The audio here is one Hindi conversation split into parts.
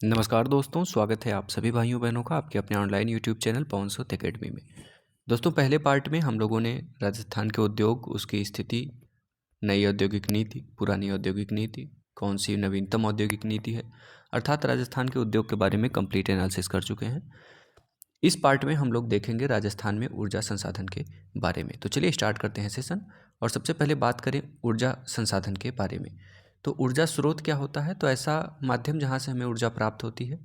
नमस्कार दोस्तों, स्वागत है आप सभी भाइयों बहनों का आपके अपने ऑनलाइन यूट्यूब चैनल पवन सूद एकेडमी में। दोस्तों, पहले पार्ट में हम लोगों ने राजस्थान के उद्योग, उसकी स्थिति, नई औद्योगिक नीति, पुरानी औद्योगिक नीति, कौन सी नवीनतम औद्योगिक नीति है, अर्थात राजस्थान के उद्योग के बारे में कंप्लीट एनालिसिस कर चुके हैं। इस पार्ट में हम लोग देखेंगे राजस्थान में ऊर्जा संसाधन के बारे में। तो चलिए स्टार्ट करते हैं सेशन। और सबसे पहले बात करें ऊर्जा संसाधन के बारे में। तो ऊर्जा स्रोत क्या होता है? तो ऐसा माध्यम जहाँ से हमें ऊर्जा प्राप्त होती है,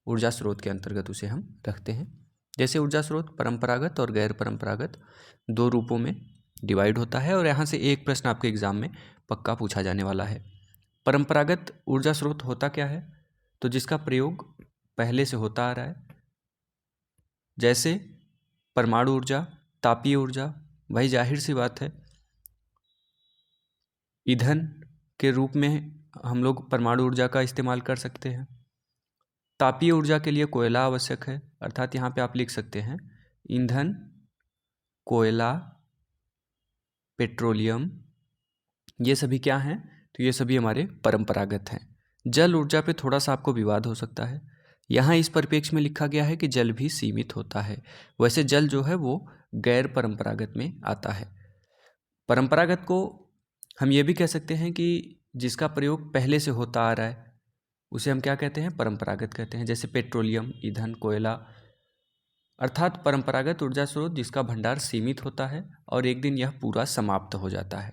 ऊर्जा स्रोत के अंतर्गत उसे हम रखते हैं। जैसे ऊर्जा स्रोत परंपरागत और गैर परंपरागत दो रूपों में डिवाइड होता है, और यहाँ से एक प्रश्न आपके एग्जाम में पक्का पूछा जाने वाला है। परंपरागत ऊर्जा स्रोत होता क्या है? तो जिसका प्रयोग पहले से होता आ रहा है, जैसे परमाणु ऊर्जा, तापीय ऊर्जा। भाई जाहिर सी बात है, ईंधन के रूप में हम लोग परमाणु ऊर्जा का इस्तेमाल कर सकते हैं। तापीय ऊर्जा के लिए कोयला आवश्यक है, अर्थात यहाँ पे आप लिख सकते हैं ईंधन, कोयला, पेट्रोलियम, ये सभी क्या हैं? तो ये सभी हमारे परंपरागत हैं। जल ऊर्जा पे थोड़ा सा आपको विवाद हो सकता है। यहाँ इस परिप्रेक्ष्य में लिखा गया है कि जल भी सीमित होता है। वैसे जल जो है वो गैर परंपरागत में आता है। परंपरागत को हम ये भी कह सकते हैं कि जिसका प्रयोग पहले से होता आ रहा है उसे हम क्या कहते हैं? परंपरागत कहते हैं। जैसे पेट्रोलियम, ईंधन, कोयला, अर्थात परंपरागत ऊर्जा स्रोत जिसका भंडार सीमित होता है और एक दिन यह पूरा समाप्त हो जाता है।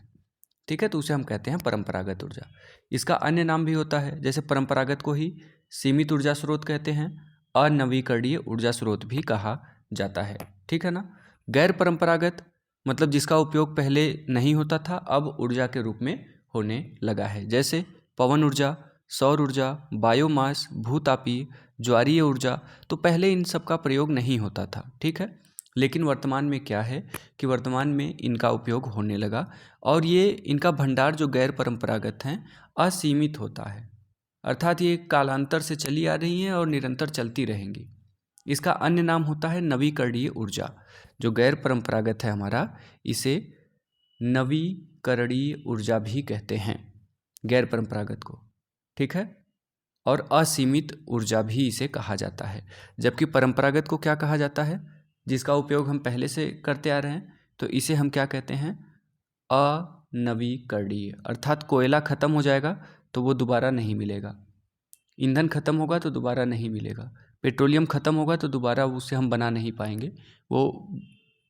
ठीक है, तो उसे हम कहते हैं परंपरागत ऊर्जा। इसका अन्य नाम भी होता है, जैसे परंपरागत को ही सीमित ऊर्जा स्रोत कहते हैं, अनवीकरणीय ऊर्जा स्रोत भी कहा जाता है। ठीक है ना। गैर परंपरागत मतलब जिसका उपयोग पहले नहीं होता था, अब ऊर्जा के रूप में होने लगा है। जैसे पवन ऊर्जा, सौर ऊर्जा, बायोमास, भूतापीय, ज्वारीय ऊर्जा। तो पहले इन सब का प्रयोग नहीं होता था। ठीक है, लेकिन वर्तमान में क्या है कि वर्तमान में इनका उपयोग होने लगा, और ये इनका भंडार जो गैर परंपरागत हैं असीमित होता है, अर्थात ये कालांतर से चली आ रही हैं और निरंतर चलती रहेंगी। इसका अन्य नाम होता है नवीकरणीय ऊर्जा। जो गैर परंपरागत है हमारा, इसे नवीकरणीय ऊर्जा भी कहते हैं, गैर परंपरागत को। ठीक है, और असीमित ऊर्जा भी इसे कहा जाता है। जबकि परंपरागत को क्या कहा जाता है? जिसका उपयोग हम पहले से करते आ रहे हैं, तो इसे हम क्या कहते हैं? अनवीकरणीय। अर्थात कोयला खत्म हो जाएगा तो वो दोबारा नहीं मिलेगा, ईंधन खत्म होगा तो दोबारा नहीं मिलेगा, पेट्रोलियम खत्म होगा तो दोबारा उसे हम बना नहीं पाएंगे। वो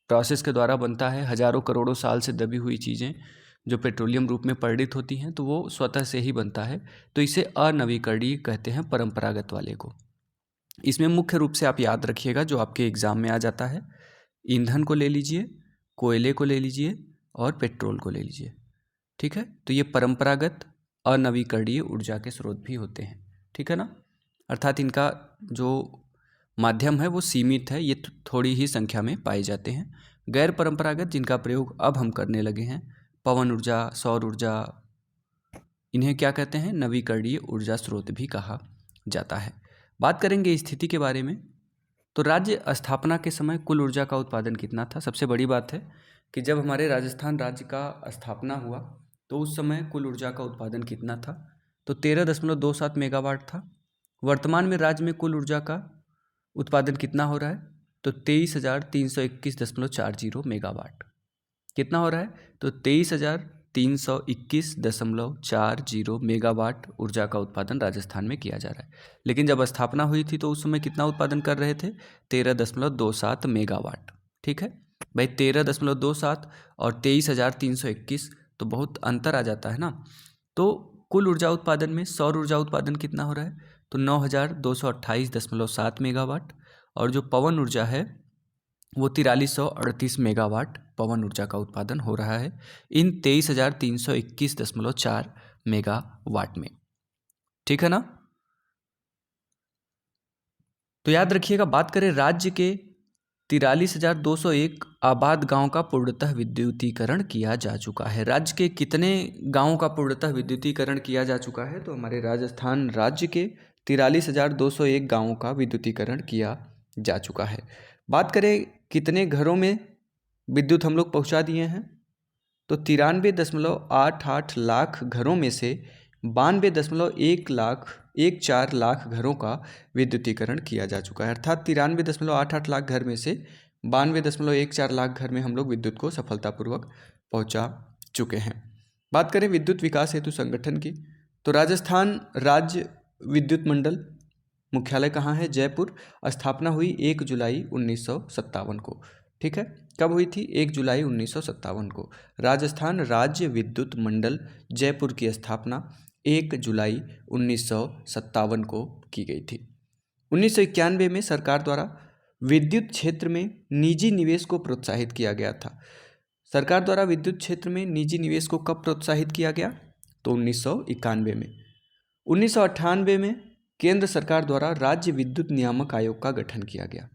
प्रोसेस के द्वारा बनता है, हजारों करोड़ों साल से दबी हुई चीज़ें जो पेट्रोलियम रूप में परिणित होती हैं, तो वो स्वतः से ही बनता है। तो इसे अनवीकरणीय कहते हैं परंपरागत वाले को। इसमें मुख्य रूप से आप याद रखिएगा जो आपके एग्जाम में आ जाता है, ईंधन को ले लीजिए, कोयले को ले लीजिए और पेट्रोल को ले लीजिए। ठीक है, तो ये परंपरागत अनवीकरणीय ऊर्जा के स्रोत भी होते हैं। ठीक है ना, अर्थात इनका जो माध्यम है वो सीमित है, ये थोड़ी ही संख्या में पाए जाते हैं। गैर परंपरागत जिनका प्रयोग अब हम करने लगे हैं, पवन ऊर्जा, सौर ऊर्जा, इन्हें क्या कहते हैं? नवीकरणीय ऊर्जा स्रोत भी कहा जाता है। बात करेंगे स्थिति के बारे में। तो राज्य स्थापना के समय कुल ऊर्जा का उत्पादन कितना था? सबसे बड़ी बात है कि जब हमारे राजस्थान राज्य का स्थापना हुआ तो उस समय कुल ऊर्जा का उत्पादन कितना था? तो 13.27 मेगावाट था। वर्तमान में राज्य में कुल ऊर्जा का उत्पादन कितना हो रहा है? तो 23,321.40 मेगावाट। कितना हो रहा है? तो 23,321.40 मेगावाट ऊर्जा का उत्पादन राजस्थान में किया जा रहा है। लेकिन जब स्थापना हुई थी तो उस समय कितना उत्पादन कर रहे थे? 13.27 मेगावाट। ठीक है भाई, 13.27 और 23,321, तो बहुत अंतर आ जाता है ना। तो कुल ऊर्जा उत्पादन में सौर ऊर्जा उत्पादन कितना हो रहा है? तो 9,228.7 मेगावाट, और जो पवन ऊर्जा है वो 4338 मेगावाट पवन ऊर्जा का उत्पादन हो रहा है इन 23,321.4 मेगावाट में। ठीक है ना। तो याद रखिएगा, बात करें राज्य के 43,201 आबाद गांव का पूर्णतः विद्युतीकरण किया जा चुका है। राज्य के कितने गांवों का पूर्णतः विद्युतीकरण किया जा चुका है? तो हमारे राजस्थान राज्य के 43,201 गांवों का विद्युतीकरण किया जा चुका है। बात करें कितने घरों में विद्युत हम लोग पहुंचा दिए हैं, तो 93.88 लाख घरों में से 92.14 लाख घरों का विद्युतीकरण किया जा चुका है। अर्थात 93.88 लाख घर में से 92.14 लाख घर में हम लोग विद्युत को सफलतापूर्वक पहुंचा चुके हैं। बात करें विद्युत विकास हेतु संगठन की, तो राजस्थान राज्य विद्युत मंडल मुख्यालय कहाँ है? जयपुर। स्थापना हुई 1 जुलाई 1957 को। ठीक है, कब हुई थी? 1 जुलाई 1957 को। राजस्थान राज्य विद्युत मंडल जयपुर की स्थापना 1 जुलाई 1957 को की गई थी। 1991 में सरकार द्वारा विद्युत क्षेत्र में निजी निवेश को प्रोत्साहित किया गया था। सरकार द्वारा विद्युत क्षेत्र में निजी निवेश को कब प्रोत्साहित किया गया? तो 1991 में। 1998 में केंद्र सरकार द्वारा राज्य विद्युत नियामक आयोग का गठन किया गया।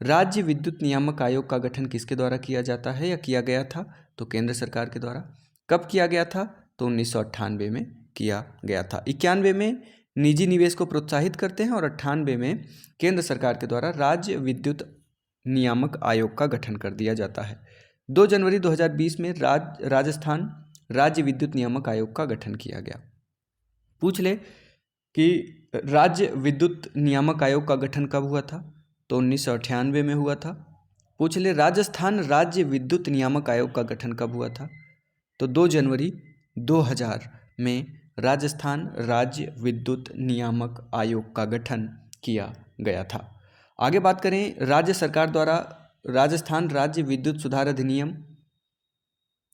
राज्य विद्युत नियामक आयोग का गठन किसके द्वारा किया जाता है या किया गया था? तो केंद्र सरकार के द्वारा। कब किया गया था? तो 1998 में किया गया था। 91 में निजी निवेश को प्रोत्साहित करते हैं और 98 में केंद्र सरकार के द्वारा राज्य विद्युत नियामक आयोग का गठन कर दिया जाता है। 2 जनवरी 2020 में राजस्थान राज्य विद्युत नियामक आयोग का गठन किया गया। पूछ ले कि राज्य विद्युत नियामक आयोग का गठन कब हुआ था? तो 1998 में हुआ था। पूछ ले राजस्थान राज्य विद्युत नियामक आयोग का गठन कब हुआ था? तो 2 जनवरी 2000 में राजस्थान राज्य विद्युत नियामक आयोग का गठन किया गया था। आगे बात करें, राज्य सरकार द्वारा राजस्थान राज्य विद्युत सुधार अधिनियम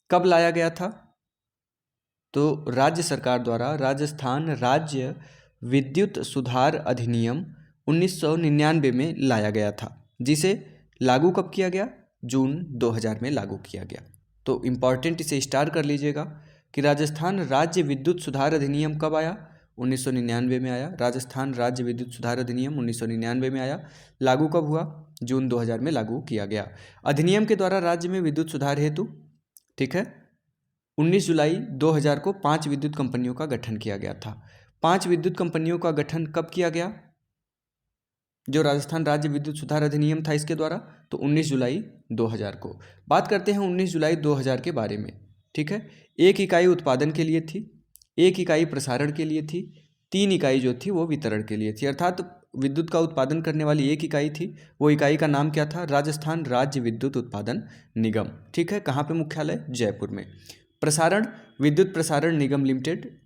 कब लाया गया था? तो राज्य सरकार द्वारा राजस्थान राज्य विद्युत सुधार अधिनियम 1999 में लाया गया था, जिसे लागू कब किया गया? जून 2000 में लागू किया गया। तो इम्पॉर्टेंट इसे स्टार कर लीजिएगा कि राजस्थान राज्य विद्युत सुधार अधिनियम कब आया? 1999 में आया। राजस्थान राज्य विद्युत सुधार अधिनियम 1999 में आया। लागू कब हुआ? जून 2000 में लागू किया गया। अधिनियम के द्वारा राज्य में विद्युत सुधार हेतु, ठीक है, 19 जुलाई 2000 को 5 विद्युत कंपनियों का गठन किया गया था। 5 विद्युत कंपनियों का गठन कब किया गया? जो राजस्थान राज्य विद्युत सुधार अधिनियम था इसके द्वारा, तो 19 जुलाई 2000 को। बात करते हैं 19 जुलाई 2000 के बारे में। ठीक है, 1 इकाई उत्पादन के लिए थी, 1 इकाई प्रसारण के लिए थी, 3 इकाई जो थी वो वितरण के लिए थी। अर्थात विद्युत का उत्पादन करने वाली 1 इकाई थी, वो इकाई का नाम क्या था? राजस्थान राज्य विद्युत उत्पादन निगम। ठीक है, कहाँ पे मुख्यालय? जयपुर में। प्रसारण विद्युत प्रसारण निगम लिमिटेड।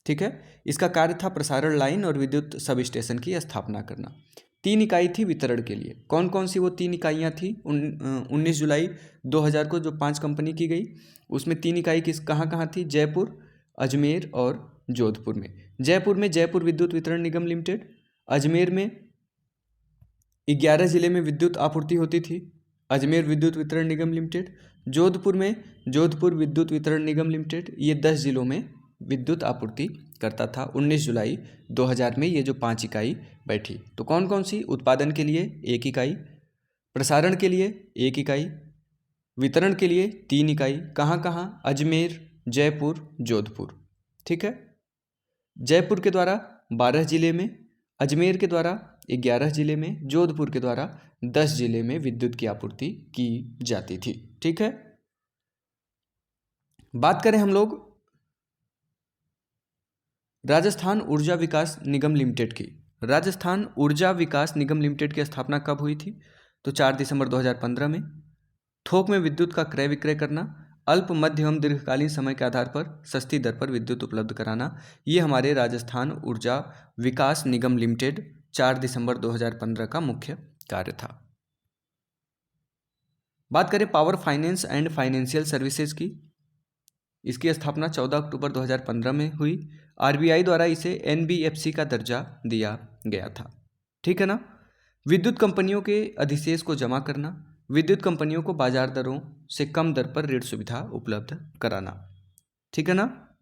ठीक है, इसका कार्य था प्रसारण लाइन और विद्युत सब स्टेशन की स्थापना करना। 3 इकाई थी वितरण के लिए। कौन कौन सी वो 3 इकाइयाँ थी? 19 जुलाई 2000 को जो 5 कंपनी की गई, उसमें 3 इकाई कहाँ कहाँ थी? जयपुर, अजमेर और जोधपुर में। जयपुर में जयपुर विद्युत वितरण निगम लिमिटेड, अजमेर में 11 जिले में विद्युत आपूर्ति होती थी, अजमेर विद्युत वितरण निगम लिमिटेड। जोधपुर में जोधपुर विद्युत वितरण निगम लिमिटेड। ये 10 जिलों में विद्युत आपूर्ति करता था। 19 जुलाई 2000 में ये जो 5 इकाई बैठी, तो कौन कौन सी? उत्पादन के लिए 1 इकाई, प्रसारण के लिए 1 इकाई, वितरण के लिए 3 इकाई। कहाँ कहाँ? अजमेर, जयपुर, जोधपुर। ठीक है, जयपुर के द्वारा 12 जिले में, अजमेर के द्वारा 11 जिले में, जोधपुर के द्वारा 10 जिले में विद्युत की आपूर्ति की जाती थी। ठीक है, बात करें हम लोग राजस्थान ऊर्जा विकास निगम लिमिटेड की। राजस्थान ऊर्जा विकास निगम लिमिटेड की स्थापना कब हुई थी? तो 4 दिसंबर 2015 में। थोक में विद्युत का क्रय विक्रय करना, अल्प मध्य एवं दीर्घकालीन समय के आधार पर सस्ती दर पर विद्युत उपलब्ध कराना, ये हमारे राजस्थान ऊर्जा विकास निगम लिमिटेड 4 दिसंबर 2015 का मुख्य कार्य था। बात करें power finance and financial services की। इसकी स्थापना 14 अक्टूबर 2015 में हुई। आरबीआई द्वारा इसे एनबीएफसी का दर्जा दिया गया था। ठीक है ना। विद्युत कंपनियों के अधिशेष को जमा करना, विद्युत कंपनियों को बाजार दरों से कम दर पर ऋण सुविधा उपलब्ध कराना। ठीक है ना।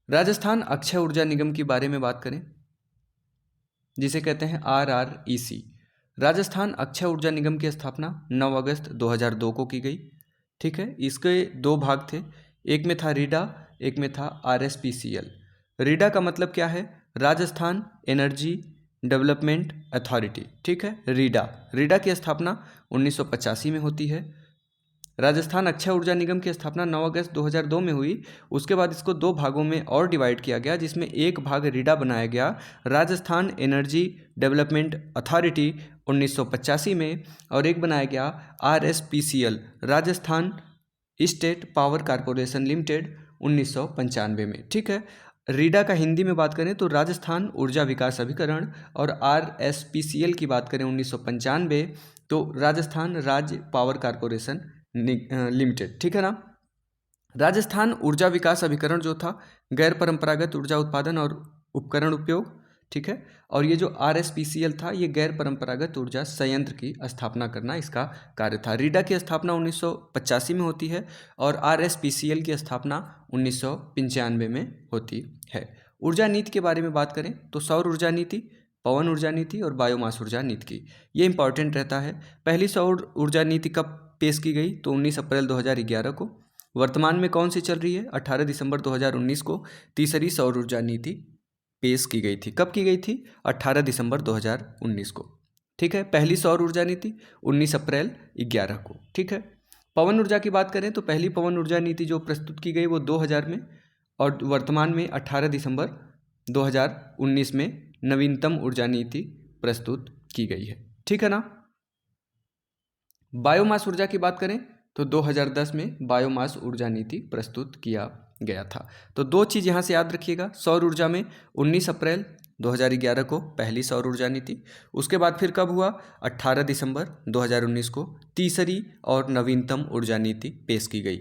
राजस्थान अक्षय ऊर्जा निगम के बारे में बात करें, जिसे कहते हैं RREC। राजस्थान अक्षय ऊर्जा निगम की स्थापना 9 अगस्त 2002 को की गई। ठीक है, इसके 2 भाग थे, एक में था रीडा, एक में था RSPCL। रीडा का मतलब क्या है? राजस्थान एनर्जी डेवलपमेंट अथॉरिटी, ठीक है, रीडा। रीडा की स्थापना 1985 में होती है। राजस्थान अक्षय ऊर्जा निगम की स्थापना 9 अगस्त 2002 में हुई। उसके बाद इसको दो भागों में और डिवाइड किया गया, जिसमें एक भाग रीडा बनाया गया, राजस्थान एनर्जी डेवलपमेंट अथॉरिटी 1985 में, और एक बनाया गया RSPCL, Rajasthan state power corporation limited 1995 में, ठीक है। रीडा का हिंदी में बात करें तो राजस्थान ऊर्जा विकास अभिकरण, और RSPCL की बात करें 1995 तो राजस्थान राज्य पावर कॉरपोरेशन लिमिटेड, ठीक है ना। राजस्थान ऊर्जा विकास अभिकरण जो था, गैर परंपरागत ऊर्जा उत्पादन और उपकरण उपयोग, ठीक है। और ये जो RSPCL था, ये गैर परंपरागत ऊर्जा संयंत्र की स्थापना करना इसका कार्य था। रीडा की स्थापना 1985 में होती है और RSPCL की स्थापना 1995 में होती है। ऊर्जा नीति के बारे में बात करें तो सौर ऊर्जा नीति, पवन ऊर्जा नीति और बायोमास ऊर्जा नीति की ये इंपॉर्टेंट रहता है। पहली सौर ऊर्जा नीति कब पेश की गई तो 19 अप्रैल 2011 को। वर्तमान में कौन सी चल रही है, 18 दिसंबर 2019 को तीसरी सौर ऊर्जा नीति पेश की गई थी। कब की गई थी, 18 दिसंबर 2019 को, ठीक है। पहली सौर ऊर्जा नीति 19 अप्रैल 11 को, ठीक है। पवन ऊर्जा की बात करें तो पहली पवन ऊर्जा नीति जो प्रस्तुत की गई वो 2000 में, और वर्तमान में 18 दिसंबर 2019 में नवीनतम ऊर्जा नीति प्रस्तुत की गई है, ठीक है ना। बायोमास ऊर्जा की बात करें तो 2010 में बायोमास ऊर्जा नीति प्रस्तुत किया गया था। तो दो चीज़ यहाँ से याद रखिएगा, सौर ऊर्जा में 19 अप्रैल 2011 को पहली सौर ऊर्जा नीति, उसके बाद फिर कब हुआ, 18 दिसंबर 2019 को तीसरी और नवीनतम ऊर्जा नीति पेश की गई।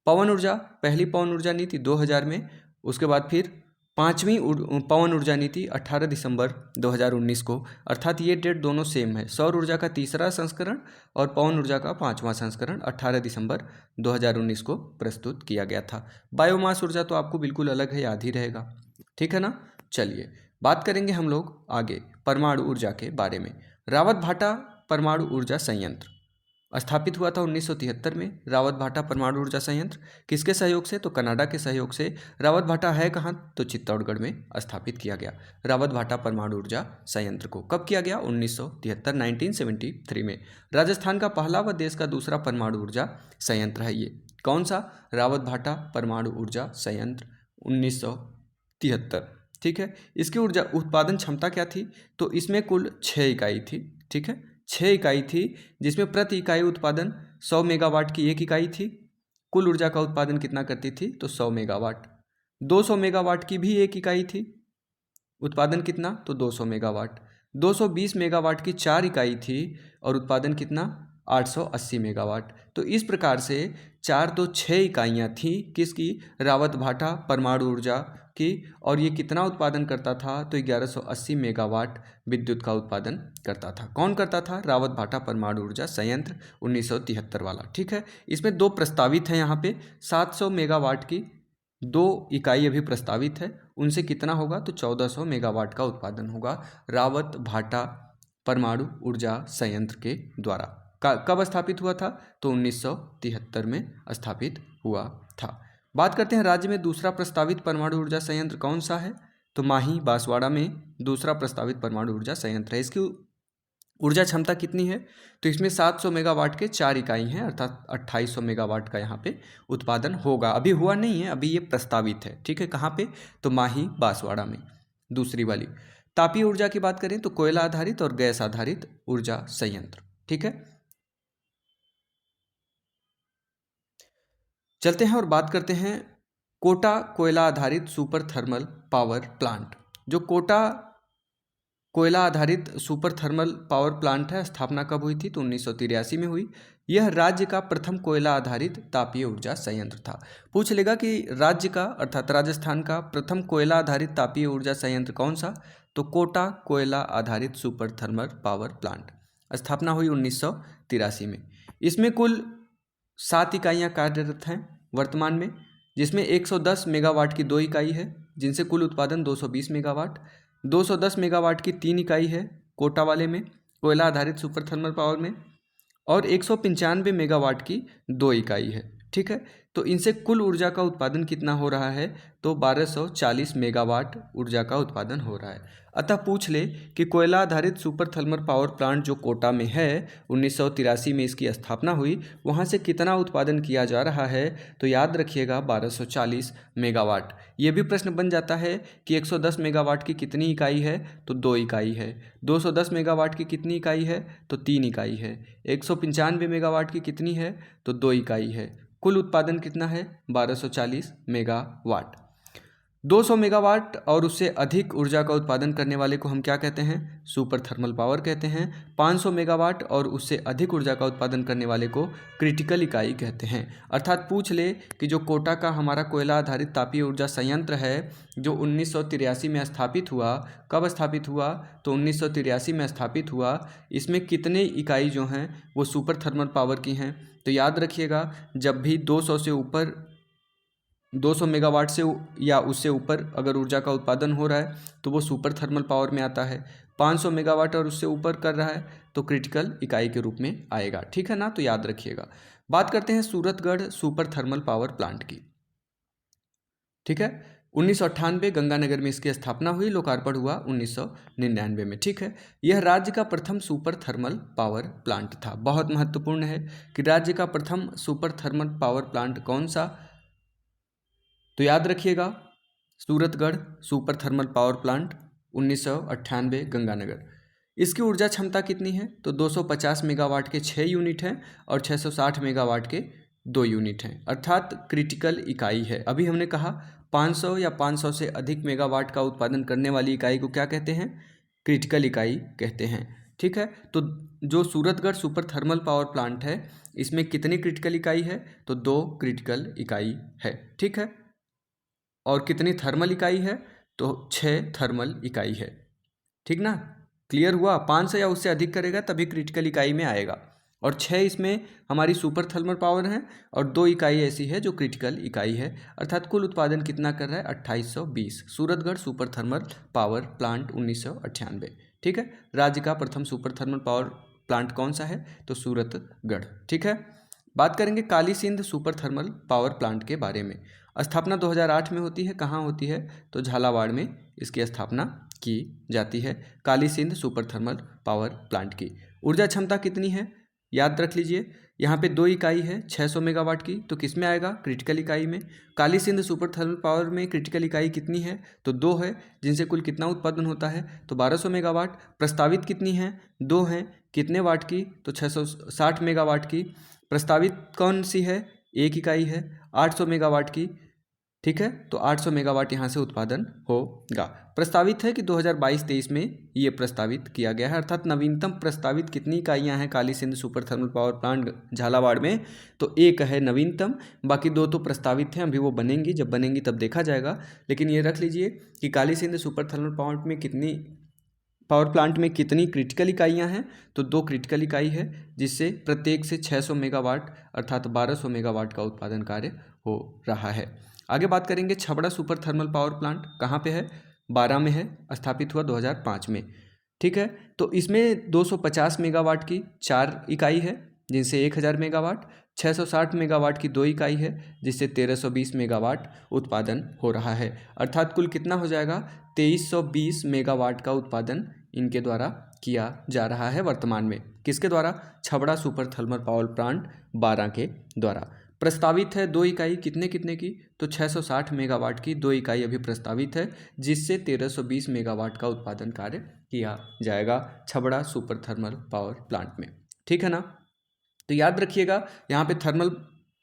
पवन ऊर्जा, पहली पवन ऊर्जा नीति 2000 में, उसके बाद फिर पाँचवीं पवन ऊर्जा नीति 18 दिसंबर 2019 को, अर्थात ये डेट दोनों सेम है। सौर ऊर्जा का तीसरा संस्करण और पवन ऊर्जा का पाँचवां संस्करण 18 दिसंबर 2019 को प्रस्तुत किया गया था। बायोमास ऊर्जा तो आपको बिल्कुल अलग है, याद ही रहेगा, ठीक है ना। चलिए बात करेंगे हम लोग आगे परमाणु ऊर्जा के बारे में। रावत भाटा परमाणु ऊर्जा संयंत्र स्थापित हुआ था 1973 में। रावत भाटा परमाणु ऊर्जा संयंत्र किसके सहयोग से, तो कनाडा के सहयोग से। रावत भाटा है कहाँ, तो चित्तौड़गढ़ में स्थापित किया गया रावत भाटा परमाणु ऊर्जा संयंत्र को। कब किया गया, 1973 में। राजस्थान का पहला व देश का दूसरा परमाणु ऊर्जा संयंत्र है ये। कौन सा, रावत भाटा परमाणु ऊर्जा संयंत्र 1973, ठीक है। इसकी ऊर्जा उत्पादन क्षमता क्या थी, तो इसमें कुल 6 इकाई थी, ठीक है, 6 इकाई थी, जिसमें प्रति इकाई उत्पादन 100 मेगावाट की एक इकाई थी। कुल ऊर्जा का उत्पादन कितना करती थी, तो 100 मेगावाट। 200 मेगावाट की भी एक इकाई थी, उत्पादन कितना, तो 200 मेगावाट। 220 मेगावाट की 4 इकाई थी और उत्पादन कितना, 880 मेगावाट। तो इस प्रकार से 4 तो 6 इकाइयाँ थी किसकी, रावत भाटा परमाणु ऊर्जा की, और ये कितना उत्पादन करता था, तो 1180 मेगावाट विद्युत का उत्पादन करता था। कौन करता था, रावत भाटा परमाणु ऊर्जा संयंत्र 1973 वाला, ठीक है। इसमें 2 प्रस्तावित हैं यहाँ पे, 700 मेगावाट की 2 इकाई अभी प्रस्तावित है, उनसे कितना होगा, तो 1400 मेगावाट का उत्पादन होगा रावत भाटा परमाणु ऊर्जा संयंत्र के द्वारा। कब स्थापित हुआ था, तो 1973 में स्थापित हुआ था। बात करते हैं राज्य में दूसरा प्रस्तावित परमाणु ऊर्जा संयंत्र कौन सा है, तो माही बांसवाड़ा में दूसरा प्रस्तावित परमाणु ऊर्जा संयंत्र है। इसकी ऊर्जा क्षमता कितनी है, तो इसमें 700 मेगावाट के 4 इकाई हैं, अर्थात 2800 मेगावाट का यहाँ पे उत्पादन होगा। अभी हुआ नहीं है, अभी ये प्रस्तावित है, ठीक है। कहाँ पे, तो माही बांसवाड़ा में दूसरी वाली। तापीय ऊर्जा की बात करें तो कोयला आधारित और गैस आधारित ऊर्जा संयंत्र, ठीक है। चलते हैं और बात करते हैं कोटा कोयला आधारित सुपर थर्मल पावर प्लांट। जो कोटा कोयला आधारित सुपर थर्मल पावर प्लांट है, स्थापना कब हुई थी, तो 1983 में हुई। यह राज्य का प्रथम कोयला आधारित तापीय ऊर्जा संयंत्र था। पूछ लेगा कि राज्य का अर्थात राजस्थान का प्रथम कोयला आधारित तापीय ऊर्जा संयंत्र कौन सा, तो कोटा कोयला आधारित सुपर थर्मल पावर प्लांट, स्थापना हुई 1983 में। इसमें कुल 7 इकाइयाँ कार्यरत हैं वर्तमान में, जिसमें 110 मेगावाट की 2 इकाई है, जिनसे कुल उत्पादन 220 मेगावाट। 210 मेगावाट की 3 इकाई है कोटा वाले में, कोयला आधारित सुपर थर्मल पावर में, और 195 मेगावाट की 2 इकाई है ठीक है। तो इनसे कुल ऊर्जा का उत्पादन कितना हो रहा है, तो 1240 मेगावाट ऊर्जा का उत्पादन हो रहा है। अतः पूछ ले कि कोयला आधारित सुपर थर्मल पावर प्लांट जो कोटा में है, 1983 में इसकी स्थापना हुई, वहाँ से कितना उत्पादन किया जा रहा है, तो याद रखिएगा 1240 मेगावाट। ये भी प्रश्न बन जाता है कि 110 मेगावाट की कितनी इकाई है, तो 2 इकाई है। 210 मेगावाट की कितनी इकाई है, तो 3 इकाई है। 195 मेगावाट की कितनी है, तो 2 इकाई है। कुल उत्पादन कितना है, 1240 मेगावाट। 200 मेगावाट और उससे अधिक ऊर्जा का उत्पादन करने वाले को हम क्या कहते हैं, सुपर थर्मल पावर कहते हैं। 500 मेगावाट और उससे अधिक ऊर्जा का उत्पादन करने वाले को क्रिटिकल इकाई कहते हैं। अर्थात पूछ ले कि जो कोटा का हमारा कोयला आधारित तापीय ऊर्जा संयंत्र है, जो 1983 में स्थापित हुआ, कब स्थापित हुआ, तो 1983 में स्थापित हुआ, इसमें कितने इकाई जो हैं वो सुपर थर्मल पावर की हैं। तो याद रखिएगा, जब भी 200 से ऊपर 200 मेगावाट से या उससे ऊपर अगर ऊर्जा का उत्पादन हो रहा है तो वो सुपर थर्मल पावर में आता है। 500 मेगावाट और उससे ऊपर कर रहा है तो क्रिटिकल इकाई के रूप में आएगा, ठीक है ना। तो याद रखिएगा। बात करते हैं Suratgarh super thermal power plant की, ठीक है। 1998 गंगानगर में इसकी स्थापना हुई, लोकार्पण हुआ 1999 में, ठीक है। यह राज्य का प्रथम सुपर थर्मल पावर प्लांट था। बहुत महत्वपूर्ण है कि राज्य का प्रथम सुपर थर्मल पावर प्लांट कौन सा, तो याद रखिएगा Suratgarh super thermal power plant 1998 Ganganagar. इसकी ऊर्जा क्षमता कितनी है, तो 250 मेगावाट के 6 यूनिट हैं और 660 मेगावाट के 2 यूनिट हैं, अर्थात क्रिटिकल इकाई है। अभी हमने कहा 500 या 500 से अधिक मेगावाट का उत्पादन करने वाली इकाई को क्या कहते हैं, क्रिटिकल इकाई कहते हैं, ठीक है। तो जो Suratgarh super thermal power plant है, इसमें कितनी क्रिटिकल इकाई है, तो 2 क्रिटिकल इकाई है, ठीक है। और कितनी थर्मल इकाई है, तो 6 थर्मल इकाई है, ठीक ना। क्लियर हुआ। 500 या उससे अधिक करेगा तभी क्रिटिकल इकाई में आएगा, और 6 इसमें हमारी सुपर थर्मल पावर है और 2 इकाई ऐसी है जो क्रिटिकल इकाई है। अर्थात कुल उत्पादन कितना कर रहा है, 2820। Suratgarh super thermal power plant 1998, ठीक है। राज्य का प्रथम सुपर थर्मल पावर प्लांट कौन सा है, तो सूरतगढ़, ठीक है। बात करेंगे Kali Sindh super thermal power plant के बारे में। स्थापना 2008 में होती है, कहाँ होती है, तो झालावाड़ में इसकी स्थापना की जाती है, Kali Sindh super thermal power plant की। ऊर्जा क्षमता कितनी है, याद रख लीजिए, यहाँ पे 2 इकाई है 600 मेगावाट की, तो किस में आएगा, क्रिटिकल इकाई में। काली सिंध सुपर थर्मल पावर में क्रिटिकल इकाई कितनी है, तो 2 है, जिनसे कुल कितना उत्पादन होता है, तो 1200 मेगावाट। प्रस्तावित कितनी है, 2 हैं, कितने वाट की, तो 660 मेगावाट की। प्रस्तावित कौन सी है, 1 इकाई है, 800 मेगावाट की, ठीक है। तो 800 मेगावाट यहाँ से उत्पादन होगा। प्रस्तावित है कि 2022-23 में ये प्रस्तावित किया गया है, अर्थात नवीनतम प्रस्तावित कितनी इकाइयाँ हैं Kali Sindh super thermal power plant Jhalawar में, तो 1 है नवीनतम, बाकी 2 तो प्रस्तावित हैं, अभी वो बनेंगी, जब बनेंगी तब देखा जाएगा। लेकिन ये रख लीजिए कि Kali Sindh super thermal power plant में कितनी क्रिटिकल इकाइयाँ हैं, तो 2 क्रिटिकल इकाई है, जिससे प्रत्येक से 600 मेगावाट अर्थात 1200 मेगावाट का उत्पादन कार्य हो रहा है। आगे बात करेंगे Chhabra super thermal power plant, कहाँ पे है, 12 में है, स्थापित हुआ 2005 में, ठीक है। तो इसमें 250 मेगावाट की 4 इकाई है, जिनसे 1000 मेगावाट, 660 मेगावाट की 2 इकाई है, जिससे 1320 मेगावाट उत्पादन हो रहा है। अर्थात कुल कितना हो जाएगा, 2320 मेगावाट का उत्पादन इनके द्वारा किया जा रहा है वर्तमान में। किसके द्वारा, Chhabra super thermal power plant 12 के द्वारा। प्रस्तावित है 2 इकाई, कितने कितने की, तो 660 मेगावाट की 2 इकाई अभी प्रस्तावित है, जिससे 1320 मेगावाट का उत्पादन कार्य किया जाएगा Chhabra super thermal power plant में, ठीक है ना। तो याद रखिएगा यहाँ पे थर्मल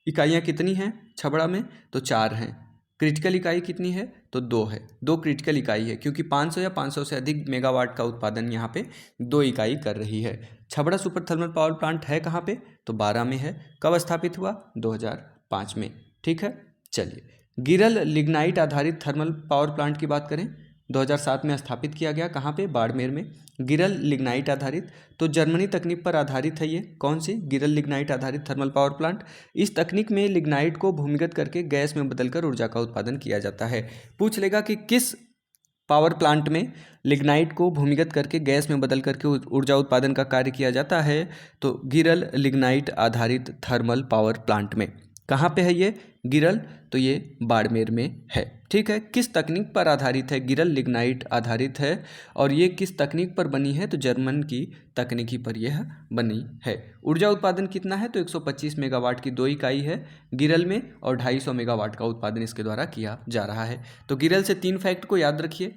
इकाइयाँ कितनी हैं छबड़ा में, तो 4 हैं। क्रिटिकल इकाई कितनी है, तो 2 है, 2 क्रिटिकल इकाई है, क्योंकि 500 या 500 से अधिक मेगावाट का उत्पादन यहाँ पे 2 इकाई कर रही है। Chhabra super thermal power plant है कहाँ पे, तो 12 में है। कब स्थापित हुआ, 2005 में, ठीक है। चलिए, गिरल लिग्नाइट आधारित थर्मल पावर प्लांट की बात करें, 2007 में स्थापित किया गया, कहाँ पे, बाड़मेर में। गिरल लिग्नाइट आधारित, तो जर्मनी तकनीक पर आधारित है ये, कौन सी, गिरल लिग्नाइट आधारित थर्मल पावर प्लांट। इस तकनीक में लिग्नाइट को भूमिगत करके गैस में बदलकर ऊर्जा का उत्पादन किया जाता है। पूछ लेगा कि किस पावर प्लांट में लिग्नाइट को भूमिगत करके गैस में बदल करके ऊर्जा उत्पादन का कार्य किया जाता है, तो गिरल लिग्नाइट आधारित थर्मल पावर प्लांट में, कहाँ पे है ये गिरल, तो ये बाड़मेर में है। ठीक है, किस तकनीक पर आधारित है, गिरल लिग्नाइट आधारित है। और ये किस तकनीक पर बनी है, तो जर्मन की तकनीकी पर यह बनी है। ऊर्जा उत्पादन कितना है, तो 125 मेगावाट की 2 इकाई है गिरल में, और 250 मेगावाट का उत्पादन इसके द्वारा किया जा रहा है। तो गिरल से 3 फैक्ट को याद रखिए।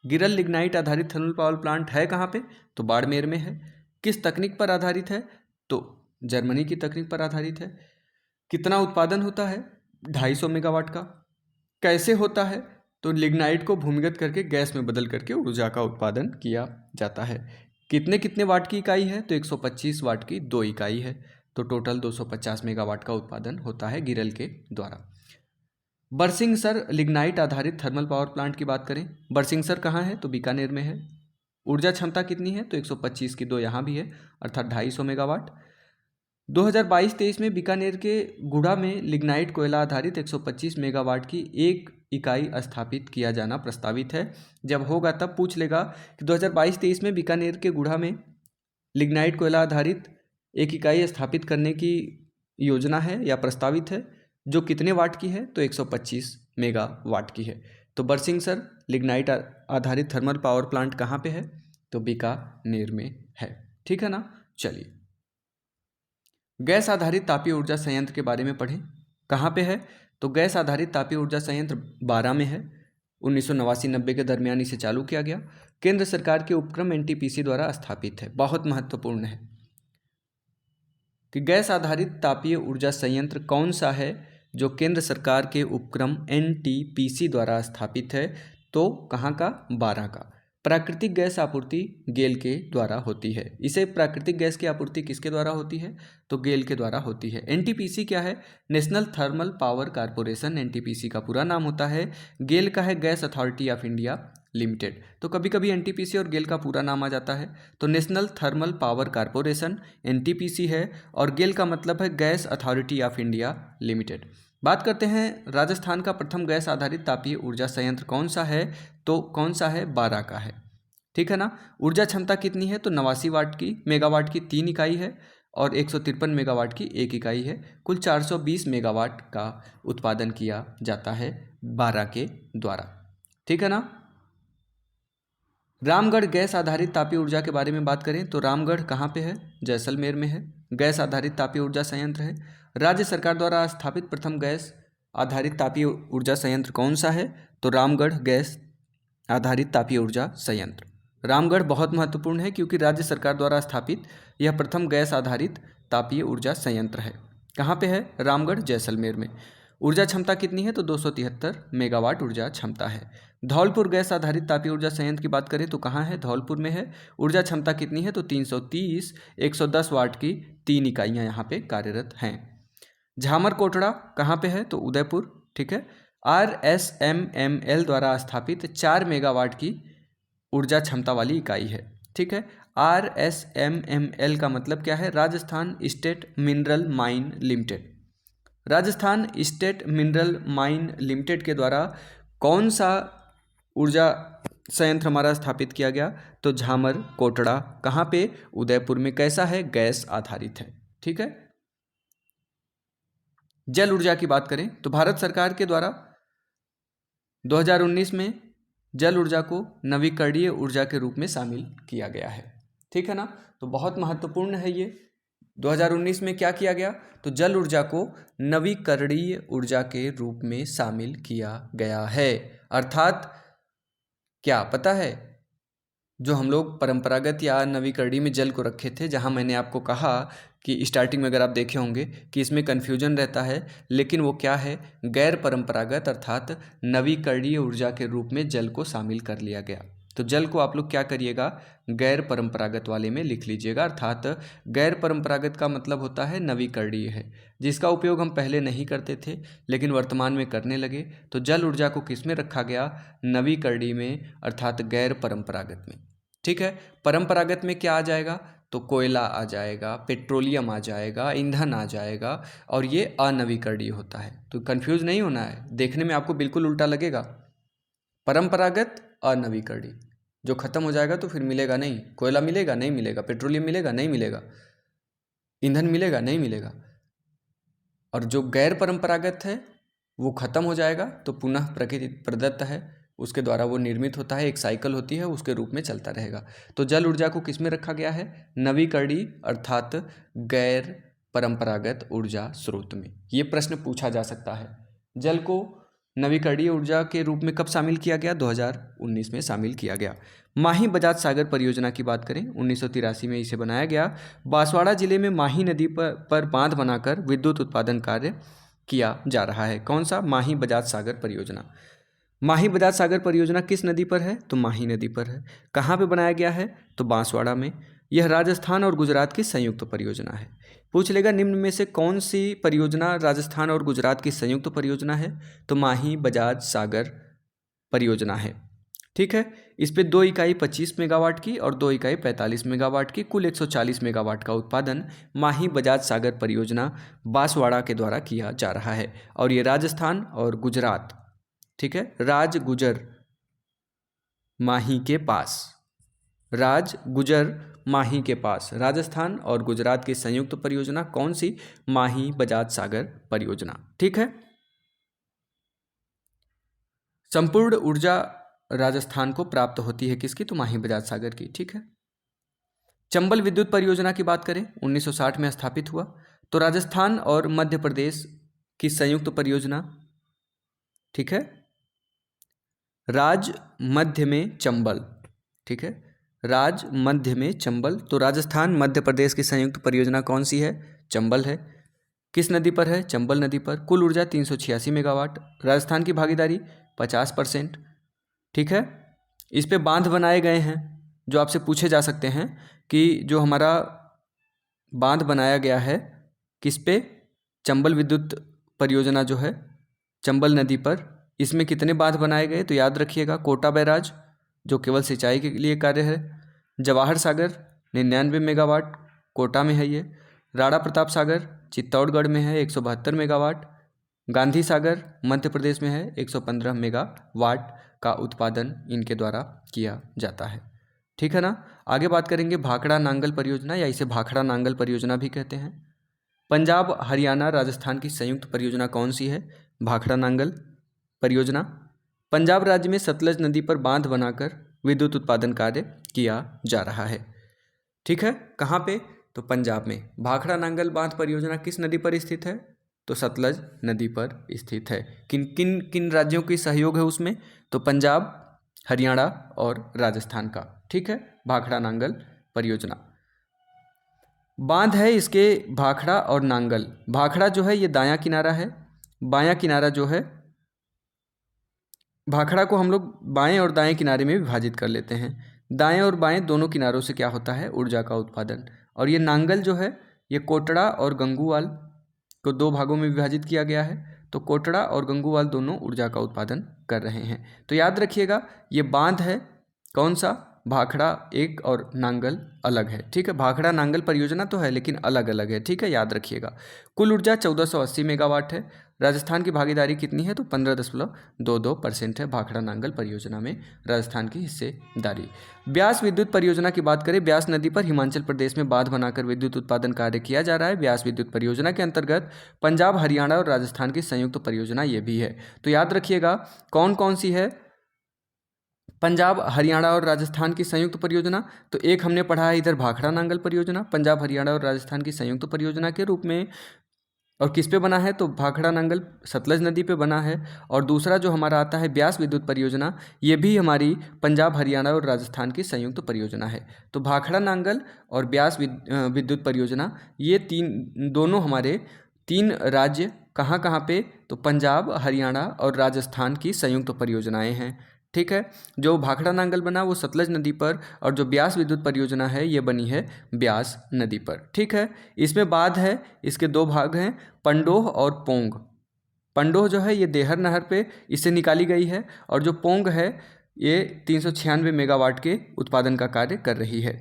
गिरल लिग्नाइट आधारित थर्मल पावर प्लांट है कहाँ पे, तो बाड़मेर में है। किस तकनीक पर आधारित है, तो जर्मनी की तकनीक पर आधारित है। कितना उत्पादन होता है, 250 मेगावाट का। कैसे होता है, तो लिग्नाइट को भूमिगत करके गैस में बदल करके ऊर्जा का उत्पादन किया जाता है। कितने कितने वाट की इकाई है, तो 125 वाट की 2 इकाई है। तो टोटल 250 मेगावाट का उत्पादन होता है गिरल के द्वारा। बरसिंगसर लिग्नाइट आधारित थर्मल पावर प्लांट की बात करें, बरसिंगसर कहाँ है, तो बीकानेर में है। ऊर्जा क्षमता कितनी है, तो 125 की 2 यहाँ भी है, अर्थात 250 मेगावाट। 2022-23 में बीकानेर के गुड़ा में लिग्नाइट कोयला आधारित 125 मेगावाट की 1 इकाई स्थापित किया जाना प्रस्तावित है। जब होगा तब पूछ लेगा कि 2022-23 में बीकानेर के गुड़ा में लिग्नाइट कोयला आधारित 1 इकाई स्थापित करने की योजना है या प्रस्तावित है, जो कितने वाट की है, तो 125 मेगावाट की है। तो बरसिंगसर लिग्नाइट आधारित थर्मल पावर प्लांट कहाँ पे है, तो बीकानेर में है। ठीक है ना। चलिए, गैस आधारित तापीय ऊर्जा संयंत्र के बारे में पढ़ें। कहाँ पे है, तो गैस आधारित तापीय ऊर्जा संयंत्र बारा में है। 1989-90 के दरमियान इसे चालू किया गया। केंद्र सरकार के उपक्रम एनटीपीसी द्वारा स्थापित है। बहुत महत्वपूर्ण है कि गैस आधारित तापीय ऊर्जा संयंत्र कौन सा है जो केंद्र सरकार के उपक्रम एनटीपीसी द्वारा स्थापित है, तो कहाँ का, बारा का। प्राकृतिक गैस आपूर्ति गेल के द्वारा होती है। इसे प्राकृतिक गैस की आपूर्ति किसके द्वारा होती है, तो गेल के द्वारा होती है। एनटीपीसी क्या है, national thermal power corporation NTPC का पूरा नाम होता है। गेल का है gas authority of India limited. तो कभी कभी एनटीपीसी और गेल का पूरा नाम आ जाता है। तो national thermal power corporation NTPC है, और गेल का मतलब है gas authority of India limited. बात करते हैं राजस्थान का प्रथम गैस आधारित तापीय ऊर्जा संयंत्र कौन सा है, तो कौन सा है, बारा का है। ठीक है ना। ऊर्जा क्षमता कितनी है, तो 89 वाट की मेगावाट की 3 इकाई है, और 153 मेगावाट की 1 इकाई है। कुल 420 मेगावाट का उत्पादन किया जाता है बारा के द्वारा। ठीक है ना। रामगढ़ गैस आधारित तापीय ऊर्जा के बारे में बात करें तो रामगढ़ कहाँ पे है, जैसलमेर में है। गैस आधारित तापीय ऊर्जा संयंत्र है। राज्य सरकार द्वारा स्थापित प्रथम गैस आधारित तापीय ऊर्जा संयंत्र कौन सा है, तो रामगढ़ गैस आधारित तापीय ऊर्जा संयंत्र। रामगढ़ बहुत महत्वपूर्ण है क्योंकि राज्य सरकार द्वारा स्थापित यह प्रथम गैस आधारित तापीय ऊर्जा संयंत्र है। कहाँ पे है, रामगढ़ जैसलमेर में। ऊर्जा क्षमता कितनी है, तो 273 मेगावाट ऊर्जा क्षमता है। धौलपुर गैस आधारित तापीय ऊर्जा संयंत्र की बात करें तो कहाँ है, धौलपुर में है। ऊर्जा क्षमता कितनी है, तो 330 110 वाट की 3 इकाइयाँ यहाँ पे कार्यरत हैं। झामर कोटड़ा कहाँ पे है, तो उदयपुर। ठीक है। RSMML द्वारा स्थापित 4 मेगावाट की ऊर्जा क्षमता वाली इकाई है। ठीक है। RSMML का मतलब क्या है, Rajasthan state mineral mine limited. Rajasthan state mineral mine limited के द्वारा कौन सा ऊर्जा संयंत्र हमारा स्थापित किया गया, तो झामर कोटड़ा। कहाँ पे, उदयपुर में। कैसा है, गैस आधारित है। ठीक है। जल ऊर्जा की बात करें तो भारत सरकार के द्वारा 2019 में जल ऊर्जा को नवीकरणीय ऊर्जा के रूप में शामिल किया गया है। ठीक है ना। तो बहुत महत्वपूर्ण है ये। 2019 में क्या किया गया, तो जल ऊर्जा को नवीकरणीय ऊर्जा के रूप में शामिल किया गया है। अर्थात क्या पता है, जो हम लोग परंपरागत या नवीकरणीय में जल को रखे थे, जहां मैंने आपको कहा कि स्टार्टिंग में अगर आप देखे होंगे कि इसमें कन्फ्यूजन रहता है, लेकिन वो क्या है, गैर परंपरागत अर्थात नवीकरणीय ऊर्जा के रूप में जल को शामिल कर लिया गया। तो जल को आप लोग क्या करिएगा, गैर परंपरागत वाले में लिख लीजिएगा। अर्थात गैर परंपरागत का मतलब होता है नवीकरणीय है, जिसका उपयोग हम पहले नहीं करते थे लेकिन वर्तमान में करने लगे। तो जल ऊर्जा को किस में रखा गया, नवीकरणीय में, अर्थात गैर परंपरागत में। ठीक है। परंपरागत में क्या आ जाएगा, तो कोयला आ जाएगा, पेट्रोलियम आ जाएगा, ईंधन आ जाएगा, और ये अनवीकरणीय होता है। तो कंफ्यूज नहीं होना है, देखने में आपको बिल्कुल उल्टा लगेगा। परंपरागत, अनवीकरणीय, जो खत्म हो जाएगा तो फिर मिलेगा नहीं। कोयला मिलेगा नहीं मिलेगा, पेट्रोलियम मिलेगा नहीं मिलेगा, ईंधन मिलेगा नहीं मिलेगा, और जो गैर परंपरागत है वो खत्म हो जाएगा, तो पुनः प्रकृति प्रदत्त है उसके द्वारा वो निर्मित होता है, एक साइकिल होती है, उसके रूप में चलता रहेगा। तो जल ऊर्जा को किस में रखा गया है? नवीकरणीय अर्थात गैर परंपरागत ऊर्जा स्रोत में। ये प्रश्न पूछा जा सकता है। जल को नवीकरणीय ऊर्जा के रूप में कब शामिल किया गया? 2019 में शामिल किया गया। माही बजाज सागर परियोजना की बात करें, 1983 में इसे बनाया गया। बांसवाड़ा जिले में माही नदी पर बांध बनाकर विद्युत उत्पादन कार्य किया जा रहा है। कौन सा? माही बजाज सागर परियोजना। माही बजाज सागर परियोजना किस नदी पर है? तो माही नदी पर है। कहाँ पे बनाया गया है? तो बांसवाड़ा में। यह राजस्थान और गुजरात की संयुक्त परियोजना है। पूछ लेगा निम्न में से कौन सी परियोजना राजस्थान और गुजरात की संयुक्त परियोजना है? तो माही बजाज सागर परियोजना है। ठीक है। इस पे 2 इकाई 25 मेगावाट की और 2 इकाई 45 मेगावाट की कुल 140 मेगावाट का उत्पादन माही बजाज सागर परियोजना बांसवाड़ा के द्वारा किया जा रहा है। और ये राजस्थान और गुजरात, ठीक है, राज गुजर माही के पास, राज गुजर माही के पास, राजस्थान और गुजरात की संयुक्त परियोजना कौन सी? माही बजाज सागर परियोजना। ठीक है। संपूर्ण ऊर्जा राजस्थान को प्राप्त होती है किसकी? तो माही बजाज सागर की। ठीक है। चंबल विद्युत परियोजना की बात करें, 1960 में स्थापित हुआ। तो राजस्थान और मध्य प्रदेश की संयुक्त परियोजना। ठीक है। राज मध्य में चंबल, ठीक है, राज मध्य में चंबल। तो राजस्थान मध्य प्रदेश की संयुक्त परियोजना कौन सी है? चंबल है। किस नदी पर है? चंबल नदी पर। कुल ऊर्जा 386 मेगावाट। राजस्थान की भागीदारी 50%। ठीक है। इस पे बांध बनाए गए हैं जो आपसे पूछे जा सकते हैं कि जो हमारा बांध बनाया गया है किस पे? चंबल विद्युत परियोजना जो है चंबल नदी पर, इसमें कितने बांध बनाए गए? तो याद रखिएगा, कोटा बैराज जो केवल सिंचाई के लिए कार्य है, जवाहर सागर 99 मेगावाट कोटा में है ये, राणा प्रताप सागर चित्तौड़गढ़ में है 172 मेगावाट, गांधी सागर मध्य प्रदेश में है 115 मेगावाट का उत्पादन इनके द्वारा किया जाता है। ठीक है ना। आगे बात करेंगे भाखड़ा नांगल परियोजना, या इसे भाखड़ा नांगल परियोजना भी कहते हैं। पंजाब हरियाणा राजस्थान की संयुक्त परियोजना कौन सी है? भाखड़ा नांगल परियोजना। पंजाब राज्य में सतलज नदी पर बांध बनाकर विद्युत उत्पादन कार्य किया जा रहा है। ठीक है। कहाँ पे? तो पंजाब में। भाखड़ा नांगल बांध परियोजना किस नदी पर स्थित है? तो सतलज नदी पर स्थित है। किन किन किन राज्यों की सहयोग है उसमें? तो पंजाब, हरियाणा और राजस्थान का। ठीक है। भाखड़ा नांगल परियोजना बांध है इसके भाखड़ा और नांगल। भाखड़ा जो है ये दायां किनारा है, बायां किनारा जो है, भाखड़ा को हम लोग बाएं और दाएं किनारे में विभाजित कर लेते हैं। दाएं और बाएं दोनों किनारों से क्या होता है? ऊर्जा का उत्पादन। और ये नांगल जो है ये कोटड़ा और गंगूवाल को 2 भागों में विभाजित किया गया है। तो कोटड़ा और गंगूवाल दोनों ऊर्जा का उत्पादन कर रहे हैं। तो याद रखिएगा ये बांध है कौन सा? भाखड़ा एक और नांगल अलग है। ठीक है। भाखड़ा नांगल परियोजना तो है लेकिन अलग अलग है। ठीक है, याद रखिएगा। कुल ऊर्जा 1480 मेगावाट है। राजस्थान की भागीदारी कितनी है? तो 15.22% है भाखड़ा नांगल परियोजना में राजस्थान की हिस्सेदारी। ब्यास विद्युत परियोजना की बात करें, ब्यास नदी पर हिमाचल प्रदेश में बांध बनाकर विद्युत उत्पादन कार्य किया जा रहा है। ब्यास विद्युत परियोजना के अंतर्गत पंजाब, हरियाणा और राजस्थान की संयुक्त परियोजना ये भी है। तो याद रखिएगा कौन कौन सी है? पंजाब, हरियाणा और राजस्थान की संयुक्त परियोजना। तो एक हमने पढ़ा है इधर भाखड़ा नांगल परियोजना पंजाब, हरियाणा और राजस्थान की संयुक्त परियोजना के रूप में। और किस पे बना है? तो भाखड़ा नांगल सतलज नदी पे बना है। और दूसरा जो हमारा आता है ब्यास विद्युत परियोजना, ये भी हमारी पंजाब, हरियाणा और राजस्थान की संयुक्त परियोजना है। तो भाखड़ा नांगल और ब्यास विद्युत परियोजना ये दोनों हमारे 3 राज्य कहाँ कहाँ पे? तो पंजाब, हरियाणा और राजस्थान की संयुक्त परियोजनाएं हैं। ठीक है। जो भाखड़ा नांगल बना वो सतलज नदी पर, और जो ब्यास विद्युत परियोजना है ये बनी है ब्यास नदी पर। ठीक है। इसमें बांध है, इसके 2 भाग हैं, पंडोह और पोंग। पंडोह जो है ये देहर नहर पे इससे निकाली गई है, और जो पोंग है ये 396 मेगावाट के उत्पादन का कार्य कर रही है।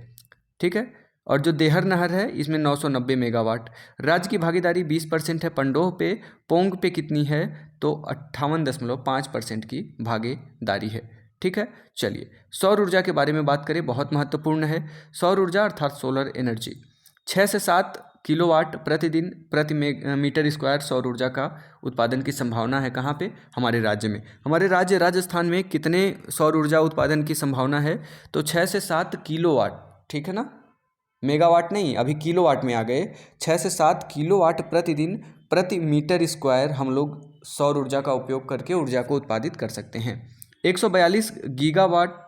ठीक है। और जो देहर नहर है इसमें 990 मेगावाट। राज्य की भागीदारी 20% है पंडोह पे। पोंग पे कितनी है? तो 58.5% की भागीदारी है। ठीक है। चलिए सौर ऊर्जा के बारे में बात करें, बहुत महत्वपूर्ण है। सौर ऊर्जा अर्थात सोलर एनर्जी 6 से 7 किलोवाट प्रतिदिन प्रति मीटर स्क्वायर सौर ऊर्जा का उत्पादन की संभावना है। कहाँ पे? हमारे राज्य में। हमारे राज्य राजस्थान में कितने सौर ऊर्जा उत्पादन की संभावना है? तो 6 से 7 किलोवाट, ठीक है ना, मेगावाट नहीं, अभी किलोवाट में आ गए। 6 से 7 किलोवाट प्रतिदिन प्रति मीटर स्क्वायर हम लोग सौर ऊर्जा का उपयोग करके ऊर्जा को उत्पादित कर सकते हैं। 142 गीगावाट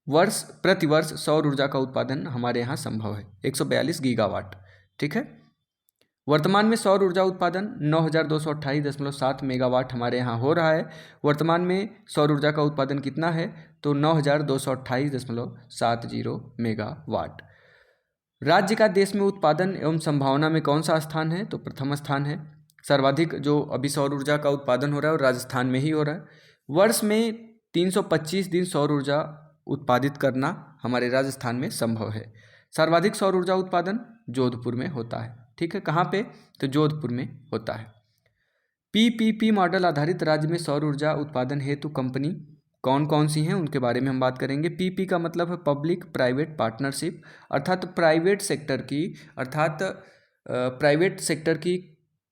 प्रति वर्ष सौर ऊर्जा का उत्पादन हमारे यहाँ संभव है। 142 गीगावाट, ठीक है। वर्तमान में सौर ऊर्जा उत्पादन 9228.7 मेगावाट हमारे यहाँ हो रहा है। वर्तमान में सौर ऊर्जा का उत्पादन कितना है? तो 9228.70 मेगावाट। राज्य का देश में उत्पादन एवं संभावना में कौन सा स्थान है? तो प्रथम स्थान है। सर्वाधिक जो अभी सौर ऊर्जा का उत्पादन हो रहा है वो राजस्थान में ही हो रहा है। वर्ष में 325 दिन सौर ऊर्जा उत्पादित करना हमारे राजस्थान में संभव है। सर्वाधिक सौर ऊर्जा उत्पादन जोधपुर में होता है, ठीक है। कहाँ पे? तो जोधपुर में होता है। पीपीपी मॉडल आधारित राज्य में सौर ऊर्जा उत्पादन हेतु कंपनी कौन कौन सी हैं उनके बारे में हम बात करेंगे। पीपी का मतलब है पब्लिक प्राइवेट पार्टनरशिप, अर्थात प्राइवेट सेक्टर की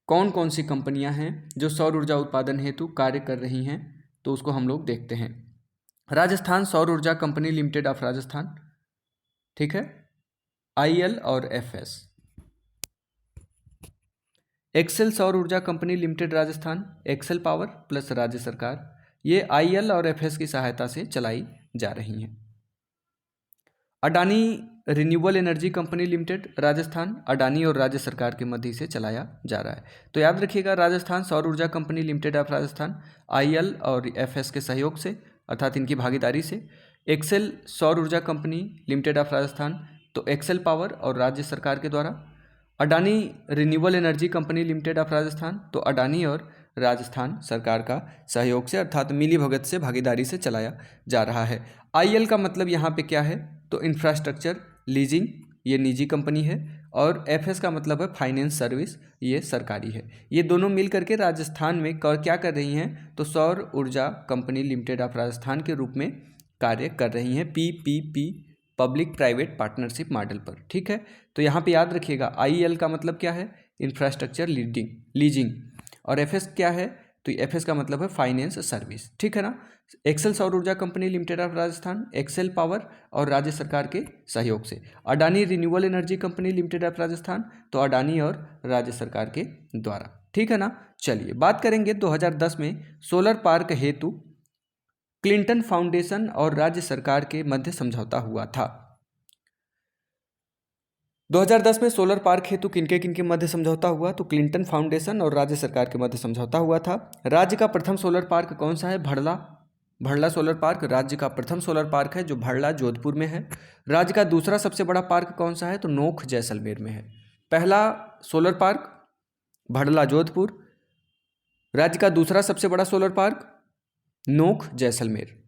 कौन कौन सी कंपनियां हैं जो सौर ऊर्जा उत्पादन हेतु कार्य कर रही हैं, तो उसको हम लोग देखते हैं। राजस्थान सौर ऊर्जा कंपनी लिमिटेड ऑफ राजस्थान, ठीक है, आईएल और एफएस। एक्सेल सौर ऊर्जा company limited Rajasthan, Excel power plus राज्य सरकार, ये आईएल और एफएस की सहायता से चलाई जा रही हैं। Adani renewable energy company limited Rajasthan, Adani और राज्य सरकार के मध्य से चलाया जा रहा है। तो याद रखिएगा, राजस्थान सौर ऊर्जा company limited of Rajasthan IL और एफएस के सहयोग से, अर्थात इनकी भागीदारी से। एक्सेल सौर ऊर्जा कंपनी लिमिटेड ऑफ राजस्थान, तो एक्सेल पावर और राज्य सरकार के द्वारा। Adani renewable energy company limited of Rajasthan, तो अडानी और राजस्थान सरकार का सहयोग से, अर्थात मिलीभगत से, भागीदारी से चलाया जा रहा है। आईएल का मतलब यहाँ पे क्या है? तो इंफ्रास्ट्रक्चर लीजिंग, ये निजी कंपनी है, और एफएस का मतलब है फाइनेंस सर्विस, ये सरकारी है। ये दोनों मिल करके राजस्थान में क्या कर रही हैं? तो सौर ऊर्जा कंपनी लिमिटेड ऑफ राजस्थान के रूप में कार्य कर रही हैं, PPP public private partnership model पर, ठीक है। तो यहाँ पे याद रखिएगा, आईएल का मतलब क्या है? इंफ्रास्ट्रक्चर लीजिंग, और एफएस क्या है? तो एफएस का मतलब है फाइनेंस सर्विस, ठीक है ना। एक्सेल सौर ऊर्जा company limited of Rajasthan, Excel power और राज्य सरकार के सहयोग से। Adani renewable energy company limited of Rajasthan, तो अडानी और राज्य सरकार के द्वारा, ठीक है ना। चलिए बात करेंगे 2010 में सोलर पार्क हेतु क्लिंटन फाउंडेशन और राज्य सरकार के मध्य समझौता हुआ था। 2010 में सोलर पार्क हेतु किनके किनके मध्य समझौता हुआ? तो क्लिंटन फाउंडेशन और राज्य सरकार के मध्य समझौता हुआ था। राज्य का प्रथम सोलर पार्क कौन सा है? भड़ला सोलर पार्क राज्य का प्रथम सोलर पार्क है, जो भड़ला जोधपुर में है। राज्य का दूसरा सबसे बड़ा पार्क कौन सा है? तो नोख जैसलमेर में है। पहला सोलर पार्क भड़ला जोधपुर, राज्य का दूसरा सबसे बड़ा सोलर पार्क नोख जैसलमेर।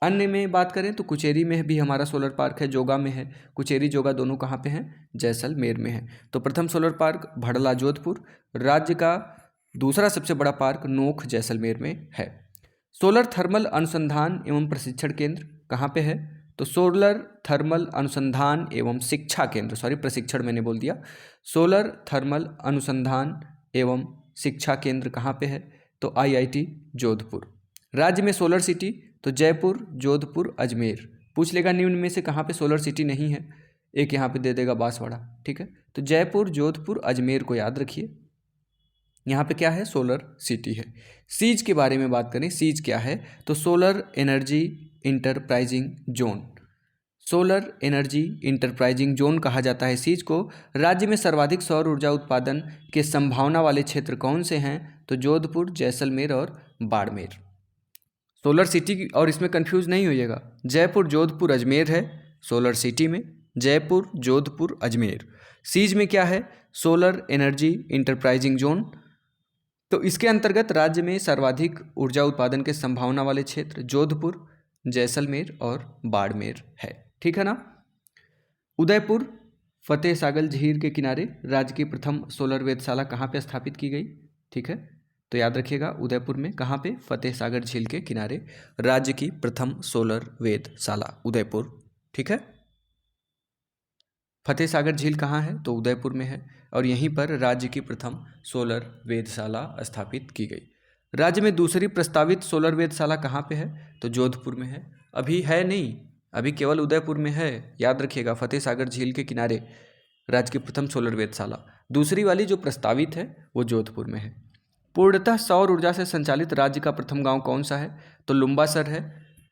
अन्य में बात करें तो कुचेरी में भी हमारा सोलर पार्क है, जोगा में है। कुचेरी जोगा दोनों कहाँ पे हैं? जैसलमेर में है। तो प्रथम सोलर पार्क भड़ला जोधपुर, राज्य का दूसरा सबसे बड़ा पार्क नोख जैसलमेर में है। सोलर थर्मल अनुसंधान एवं प्रशिक्षण केंद्र कहाँ पे है? तो सोलर थर्मल अनुसंधान एवं शिक्षा केंद्र, सॉरी प्रशिक्षण मैंने बोल दिया। सोलर थर्मल अनुसंधान एवं शिक्षा केंद्र कहाँ पे है? तो आईआईटी जोधपुर। राज्य में सोलर सिटी, तो जयपुर, जोधपुर, अजमेर। पूछ लेगा निम्न में से कहाँ पे सोलर सिटी नहीं है, एक यहाँ पे दे देगा बांसवाड़ा, ठीक है। तो जयपुर, जोधपुर, अजमेर को याद रखिए, यहाँ पे क्या है? सोलर सिटी है। सीज के बारे में बात करें, सीज क्या है? तो solar energy enterprising zone. Solar energy enterprising zone कहा जाता है सीज को। राज्य में सर्वाधिक सौर ऊर्जा उत्पादन के संभावना वाले क्षेत्र कौन से हैं? तो जोधपुर, जैसलमेर और बाड़मेर। सोलर सिटी, और इसमें कंफ्यूज नहीं होइएगा, जयपुर, जोधपुर, अजमेर है सोलर सिटी में, जयपुर, जोधपुर, अजमेर। सीज में क्या है? Solar energy enterprising zone. तो इसके अंतर्गत राज्य में सर्वाधिक ऊर्जा उत्पादन के संभावना वाले क्षेत्र जोधपुर, जैसलमेर और बाड़मेर है, ठीक है ना। उदयपुर फतेह सागर झील के किनारे राज्य की प्रथम सोलर वेधशाला कहाँ पे स्थापित की गई? ठीक है, तो याद रखिएगा उदयपुर में, कहाँ पे? फतेह सागर झील के किनारे राज्य की प्रथम सोलर वेधशाला उदयपुर, ठीक है। फतेह सागर झील कहाँ है? तो उदयपुर में है और यहीं पर राज्य की प्रथम सोलर वेधशाला स्थापित की गई। राज्य में दूसरी प्रस्तावित सोलर वेधशाला कहाँ पे है? तो जोधपुर में है। अभी है नहीं, अभी केवल उदयपुर में है, याद रखिएगा। फतेह सागर झील के किनारे राज्य की प्रथम सोलर वेधशाला। दूसरी वाली जो प्रस्तावित है वो जोधपुर में है। पूर्णतः सौर ऊर्जा से संचालित राज्य का प्रथम गांव कौन सा है? तो लुम्बासर है,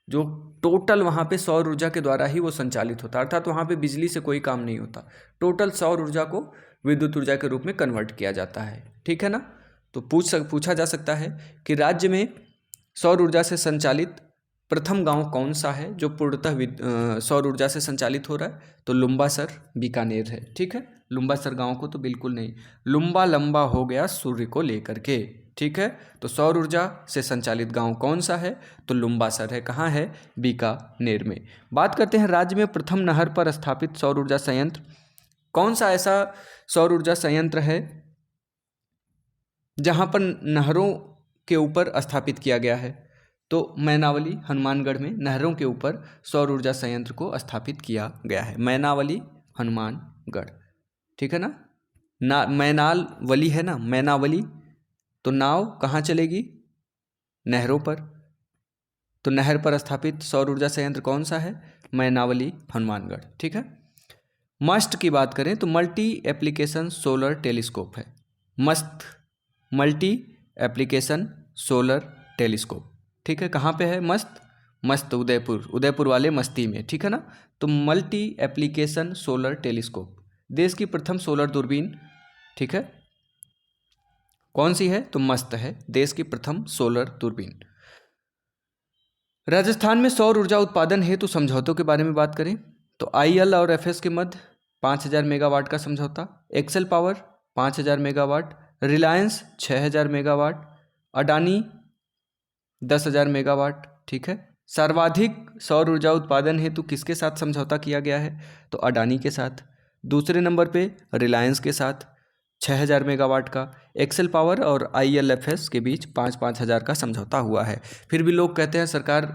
जो टोटल वहाँ पे सौर ऊर्जा के द्वारा ही वो संचालित होता है, अर्थात वहाँ पे बिजली से कोई काम नहीं होता, टोटल सौर ऊर्जा को विद्युत ऊर्जा के रूप में कन्वर्ट किया जाता है। ठीक है ना? तो पूछा जा सकता है कि राज्य में सौर ऊर्जा से संचालित प्रथम गांव कौन सा है जो पूर्णतः सौर ऊर्जा से संचालित हो रहा है? तो लुम्बासर बीकानेर है। ठीक है, लुम्बासर गांव को तो बिल्कुल नहीं, लुम्बा लंबा हो गया सूर्य को लेकर के। ठीक है, तो सौर ऊर्जा से संचालित गांव कौन सा है? तो लुम्बासर है। कहाँ है? बीकानेर में। बात करते हैं राज्य में प्रथम नहर पर स्थापित सौर ऊर्जा संयंत्र। कौन सा ऐसा सौर ऊर्जा संयंत्र है जहां पर नहरों के ऊपर स्थापित किया गया है? तो मैनावली हनुमानगढ़ में नहरों के ऊपर सौर ऊर्जा संयंत्र को स्थापित किया गया है। मैनावली हनुमानगढ़। ठीक है ना, मैनाल वली है ना, मैनावली, तो नाव कहाँ चलेगी? नहरों पर। तो नहर पर स्थापित सौर ऊर्जा संयंत्र कौन सा है? मैनावली हनुमानगढ़। ठीक है। मस्ट की बात करें तो मल्टी एप्लीकेशन सोलर टेलीस्कोप है। मस्त मल्टी एप्लीकेशन सोलर टेलीस्कोप। ठीक है, कहाँ पे है? मस्त उदयपुर वाले मस्ती में। ठीक है ना, तो मल्टी एप्लीकेशन सोलर टेलीस्कोप देश की प्रथम सोलर दूरबीन। ठीक है, कौन सी है? तो मस्त है, देश की प्रथम सोलर दूरबीन। राजस्थान में सौर ऊर्जा उत्पादन हेतु समझौतों के बारे में बात करें तो IL और FS के मध्य 5000 मेगावाट का समझौता, Excel power 5000 megawatt, Reliance 6000 megawatt, Adani 10,000 megawatt. ठीक है, सर्वाधिक सौर ऊर्जा उत्पादन हेतु किसके साथ समझौता किया गया है? तो अडानी के साथ। दूसरे नंबर पे रिलायंस के साथ 6000 मेगावाट का। एक्सेल पावर और ILFS के बीच 5-5 हज़ार का समझौता हुआ है। फिर भी लोग कहते हैं सरकार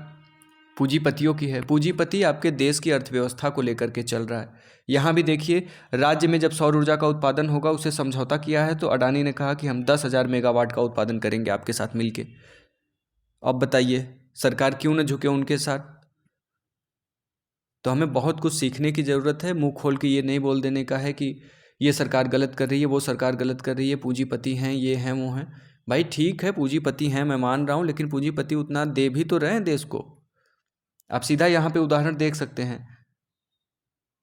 पूंजीपतियों की है। पूंजीपति आपके देश की अर्थव्यवस्था को लेकर के चल रहा है। यहाँ भी देखिए, राज्य में जब सौर ऊर्जा का उत्पादन होगा उससे समझौता किया है, तो अडानी ने कहा कि हम 10,000 मेगावाट का उत्पादन करेंगे आपके साथ मिलके। अब बताइए सरकार क्यों न झुके उनके साथ? तो हमें बहुत कुछ सीखने की ज़रूरत है। मुंह खोल के ये नहीं बोल देने का है कि ये सरकार गलत कर रही है, वो सरकार गलत कर रही है, पूंजीपति हैं, ये हैं, वो हैं। भाई ठीक है, पूंजीपति हैं, मैं मान रहा हूँ, लेकिन पूंजीपति उतना दे भी तो रहे हैं देश को। आप सीधा यहाँ पे उदाहरण देख सकते हैं,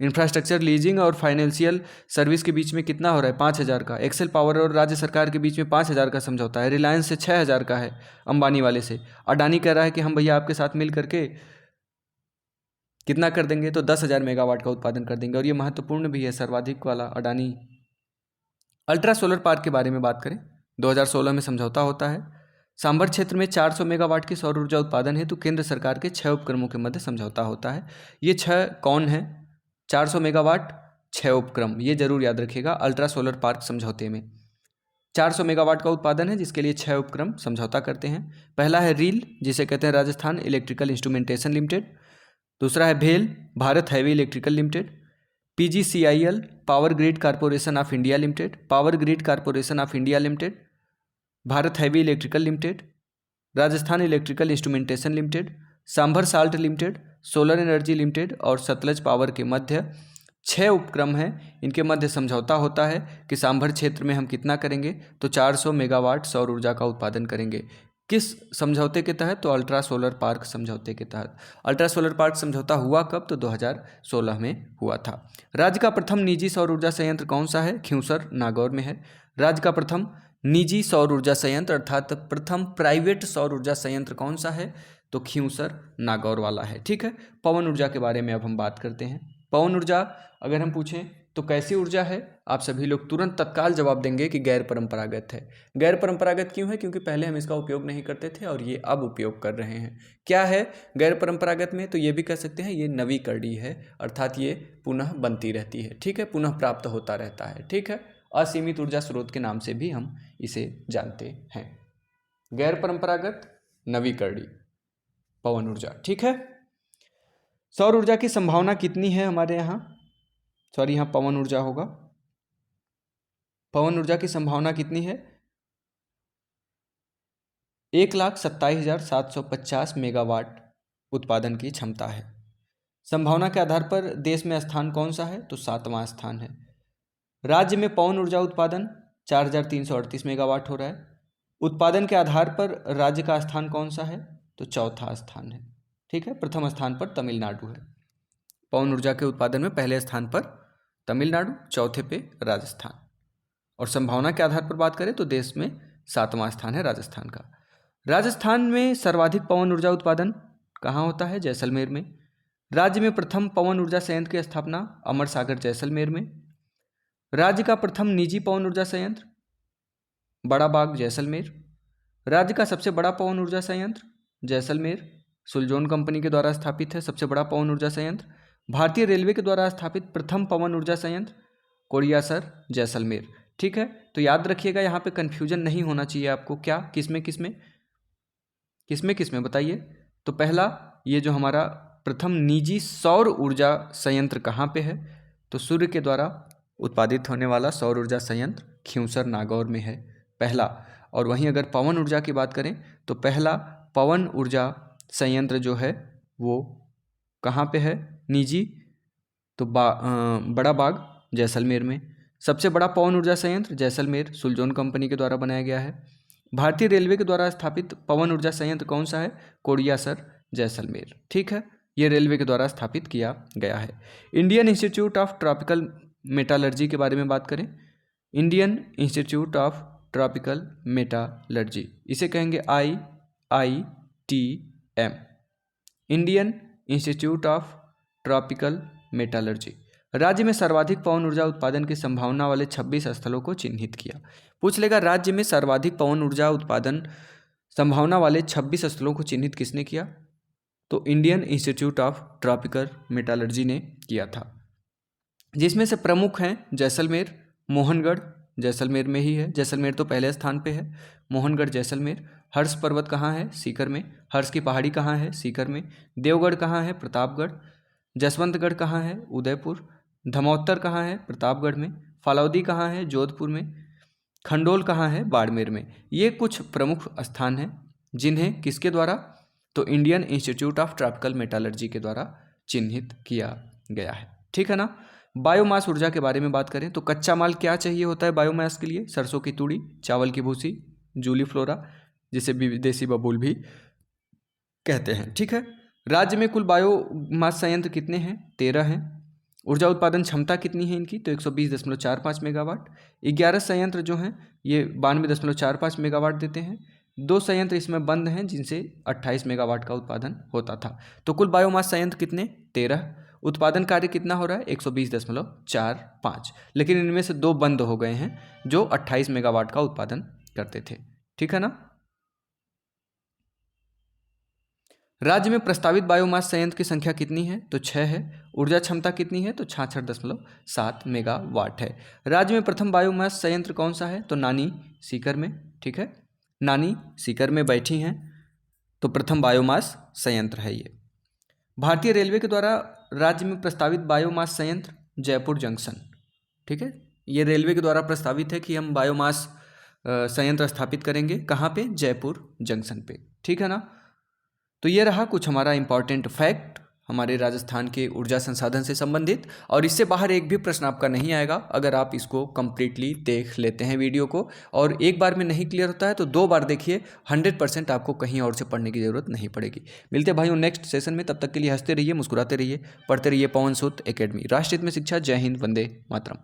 इंफ्रास्ट्रक्चर लीजिंग और फाइनेंशियल सर्विस के बीच में कितना हो रहा है? 5,000 का। एक्सेल पावर और राज्य सरकार के बीच में 5,000 का समझौता है। रिलायंस से 6,000 का है, अंबानी वाले से। अडानी कह रहा है कि हम भैया आपके साथ मिल करके कितना कर देंगे? तो 10,000 मेगावाट का उत्पादन कर देंगे। और ये महत्वपूर्ण भी है, सर्वाधिक वाला अडानी। अल्ट्रा सोलर पार्क के बारे में बात करें, 2016 में समझौता होता है। सांभर क्षेत्र में 400 मेगावाट की सौर ऊर्जा उत्पादन हेतु केंद्र सरकार के 6 उपक्रमों के मध्य समझौता होता है। ये 6 कौन है? 400 मेगावाट 6 उपक्रम, ये जरूर याद रखिएगा। अल्ट्रा सोलर पार्क समझौते में 400 मेगावाट का उत्पादन है, जिसके लिए 6 उपक्रम समझौता करते हैं। पहला है रील, जिसे कहते हैं राजस्थान इलेक्ट्रिकल इंस्ट्रूमेंटेशन लिमिटेड। दूसरा है भेल, Bharat heavy electrical limited. PGCIL, power grid corporation of India limited. Power grid corporation of India limited, Bharat heavy electrical limited, Rajasthan electrical instrumentation limited, sambar salt limited, solar energy limited और सतलज पावर के मध्य 6 उपक्रम हैं। इनके मध्य समझौता होता है कि सांभर क्षेत्र में हम कितना करेंगे? तो 400 मेगावाट सौर ऊर्जा का उत्पादन करेंगे। किस समझौते के तहत? तो अल्ट्रा सोलर पार्क समझौते के तहत। अल्ट्रा सोलर पार्क समझौता हुआ कब? तो 2016 में हुआ था। राज्य का प्रथम निजी सौर ऊर्जा संयंत्र कौन सा है? खिंवसर नागौर में है। राज्य का प्रथम निजी सौर ऊर्जा संयंत्र अर्थात प्रथम प्राइवेट सौर ऊर्जा संयंत्र कौन सा है? तो खिंवसर नागौर वाला है। ठीक है, पवन ऊर्जा के बारे में अब हम बात करते हैं। पवन ऊर्जा अगर हम पूछें तो कैसी ऊर्जा है? आप सभी लोग तुरंत तत्काल जवाब देंगे कि गैर परंपरागत है। गैर परंपरागत क्यों है? क्योंकि पहले हम इसका उपयोग नहीं करते थे और ये अब उपयोग कर रहे हैं। क्या है गैर परंपरागत में? तो ये भी कह सकते हैं ये नवीकरणीय है, अर्थात ये पुनः बनती रहती है। ठीक है, पुनः प्राप्त होता रहता है। ठीक है, असीमित ऊर्जा स्रोत के नाम से भी हम इसे जानते हैं। गैर परंपरागत, नवीकरणीय, पवन ऊर्जा। ठीक है, सौर ऊर्जा की संभावना कितनी है हमारे यहाँ? सॉरी यहाँ पवन ऊर्जा होगा। पवन ऊर्जा की संभावना कितनी है? 1,27,750 मेगावाट उत्पादन की क्षमता है। संभावना के आधार पर देश में स्थान कौन सा है? तो 7वां स्थान है। राज्य में पवन ऊर्जा उत्पादन 4,338 मेगावाट हो रहा है। उत्पादन के आधार पर राज्य का स्थान कौन सा है? तो चौथा स्थान है। ठीक है, प्रथम स्थान पर तमिलनाडु है। पवन ऊर्जा के उत्पादन में पहले स्थान पर तमिलनाडु, चौथे पे राजस्थान। और संभावना के आधार पर बात करें तो देश में 7वां स्थान है राजस्थान का। राजस्थान में सर्वाधिक पवन ऊर्जा उत्पादन कहाँ होता है? जैसलमेर में। राज्य में प्रथम पवन ऊर्जा संयंत्र की स्थापना अमर सागर जैसलमेर में। राज्य का प्रथम निजी पवन ऊर्जा संयंत्र बड़ा बाग जैसलमेर। राज्य का सबसे बड़ा पवन ऊर्जा संयंत्र जैसलमेर, सुलजोन कंपनी के द्वारा स्थापित है सबसे बड़ा पवन ऊर्जा संयंत्र। भारतीय रेलवे के द्वारा स्थापित प्रथम पवन ऊर्जा संयंत्र कोड़ियासर जैसलमेर। ठीक है, तो याद रखिएगा, यहाँ पे कन्फ्यूजन नहीं होना चाहिए आपको। क्या किसमें किसमें बताइए। तो पहला ये जो हमारा प्रथम निजी सौर ऊर्जा संयंत्र कहाँ पे है? तो सूर्य के द्वारा उत्पादित होने वाला सौर ऊर्जा संयंत्र खिंवसर नागौर में है पहला। और वहीं अगर पवन ऊर्जा की बात करें तो पहला पवन ऊर्जा संयंत्र जो है वो कहाँ पे है निजी? तो बड़ा बाग जैसलमेर में। सबसे बड़ा पवन ऊर्जा संयंत्र जैसलमेर सुलजोन कंपनी के द्वारा बनाया गया है। भारतीय रेलवे के द्वारा स्थापित पवन ऊर्जा संयंत्र कौन सा है? कोड़ियासर जैसलमेर। ठीक है, ये रेलवे के द्वारा स्थापित किया गया है। Indian institute of tropical metallurgy के बारे में बात करें, Indian institute of tropical metallurgy, इसे कहेंगे IITM, Indian institute of tropical metallurgy. राज्य में सर्वाधिक पवन ऊर्जा उत्पादन की संभावना वाले 26 स्थलों को चिन्हित किया। पूछ लेगा राज्य में सर्वाधिक पवन ऊर्जा उत्पादन संभावना वाले 26 स्थलों को चिन्हित किसने किया? तो Indian institute of tropical metallurgy ने किया था, जिसमें से प्रमुख हैं जैसलमेर, मोहनगढ़ जैसलमेर में ही है, जैसलमेर तो पहले स्थान पे है, मोहनगढ़ जैसलमेर। हर्ष पर्वत कहाँ है? सीकर में। हर्ष की पहाड़ी कहाँ है? सीकर में। देवगढ़ कहाँ है? प्रतापगढ़। जसवंतगढ़ कहाँ है? उदयपुर। धमौत्तर कहाँ है? प्रतापगढ़ में। फालौदी कहाँ है? जोधपुर में। खंडोल कहाँ है? बाड़मेर में। ये कुछ प्रमुख स्थान हैं जिन्हें किसके द्वारा? तो Indian institute of tropical metallurgy के द्वारा चिन्हित किया गया है। ठीक है ना। बायोमास ऊर्जा के बारे में बात करें तो कच्चा माल क्या चाहिए होता है बायोमास के लिए? सरसों की तूड़ी, चावल की भूसी, जूली फ्लोरा, जिसे विदेशी बबूल भी कहते हैं। ठीक है, राज्य में कुल बायोमास संयंत्र कितने हैं? 13 हैं। ऊर्जा उत्पादन क्षमता कितनी है इनकी? तो 120.45 मेगावाट। 11 संयंत्र जो हैं ये 92.45 मेगावाट देते हैं। 2 संयंत्र इसमें बंद हैं जिनसे 28 मेगावाट का उत्पादन होता था। तो कुल बायोमास संयंत्र कितने? 13। उत्पादन कार्य कितना हो रहा है? 120.45, लेकिन इनमें से 2 बंद हो गए हैं जो 28 मेगावाट का उत्पादन करते थे। ठीक है ना। राज्य में प्रस्तावित बायोमास संयंत्र की संख्या कितनी है? तो 6 है। ऊर्जा क्षमता कितनी है? तो 66.7 मेगावाट है। राज्य में प्रथम बायोमास संयंत्र कौन सा है? तो नानी सीकर में। ठीक है, नानी सीकर में बैठी हैं, तो प्रथम बायोमास संयंत्र है ये। भारतीय रेलवे के द्वारा राज्य में प्रस्तावित बायोमास संयंत्र जयपुर जंक्शन। ठीक है, ये रेलवे के द्वारा प्रस्तावित है कि हम बायोमास संयंत्र स्थापित करेंगे। कहाँ पे? जयपुर जंक्शन पे। ठीक है ना। तो ये रहा कुछ हमारा इंपॉर्टेंट फैक्ट हमारे राजस्थान के ऊर्जा संसाधन से संबंधित, और इससे बाहर एक भी प्रश्न आपका नहीं आएगा अगर आप इसको कंप्लीटली देख लेते हैं वीडियो को। और एक बार में नहीं क्लियर होता है तो 2 बार देखिए, 100% आपको कहीं और से पढ़ने की ज़रूरत नहीं पड़ेगी। मिलते हैं भाइयों नेक्स्ट सेशन में, तब तक के लिए हंसते रहिए, मुस्कुराते रहिए, पढ़ते रहिए पवन सुत एकेडमी। राष्ट्रहित में शिक्षा। जय हिंद, वंदे मातरम।